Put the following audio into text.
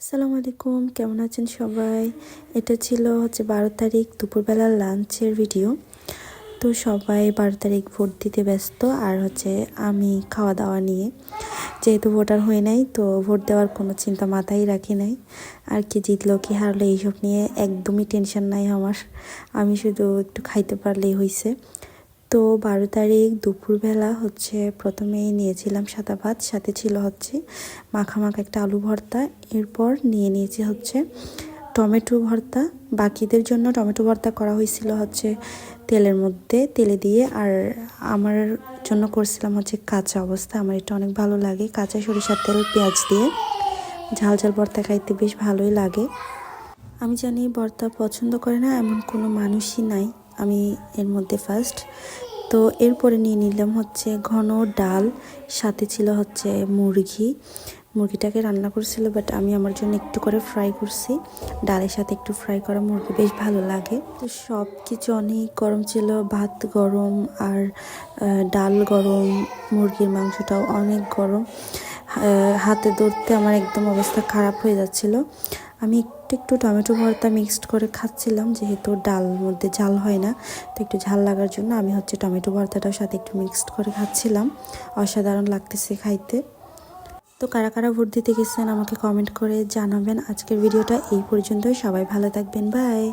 আসসালামু আলাইকুম, কেমন আছেন সবাই? এটা ছিল 12 তারিখ দুপুরবেলার লাঞ্চের ভিডিও। তো সবাই 12 তারিখ ভোট দিতে ব্যস্ত, আর আমি খাওয়া দাওয়া নিয়ে, যেহেতু ভোটার হয়ে নাই তো ভোট দেওয়ার কোনো চিন্তা মাথায় রাখি নাই। আর কি জিতলো কি হারলো এইসব নিয়ে একদমই টেনশন নাই আমার। আমি শুধু একটু খাইতে পারলেই হয়েছে। তো 12 তারিখ দুপুরবেলা প্রথমেই নিয়েছিলাম সাদা ভাত, সাথে ছিল মাখা একটা আলু ভর্তা। এরপর নিয়েছি টমেটো ভর্তা। বাকিদের জন্য টমেটো ভর্তা করা হয়েছিল তেলের মধ্যে, তেলে দিয়ে। আর আমার জন্য করছিলাম কাঁচা অবস্থা। আমার এটা অনেক ভালো লাগে, কাঁচা সরিষার তেল পেঁয়াজ দিয়ে ঝাল ঝাল ভর্তা খাইতে বেশ ভালোই লাগে। আমি জানি ভর্তা পছন্দ করে না এমন কোনো মানুষই নাই, আমি এর মধ্যে ফার্স্ট। তো এরপরে নিয়ে নিলাম ঘন ডাল, সাথে ছিল মুরগিটাকে রান্না করছিল, বাট আমি আমার জন্য একটু করে ফ্রাই করছি। ডালের সাথে একটু ফ্রাই করা মুরগি বেশ ভালো লাগে। তো সব কিছু অনেক গরম ছিল, ভাত গরম আর ডাল গরম, মুরগির মাংসটাও অনেক গরম। হাতে ধরতে আমার একদম অবস্থা খারাপ হয়ে যাচ্ছিল। আমি একটু টমেটো ভর্তা মিক্সড করে খাচ্ছিলাম, যেহেতু ডাল মধ্যে ঝাল হয় না, তো একটু ঝাল লাগার জন্য আমি টমেটো ভর্তাটার সাথে একটু মিক্সড করে খাচ্ছিলাম। অসাধারণ লাগতেছে খাইতে। তো কারা কারা ভোট দিতে গেছেন আমাকে কমেন্ট করে জানাবেন। আজকের ভিডিওটা এই পর্যন্তই, সবাই ভালো থাকবেন, বাই।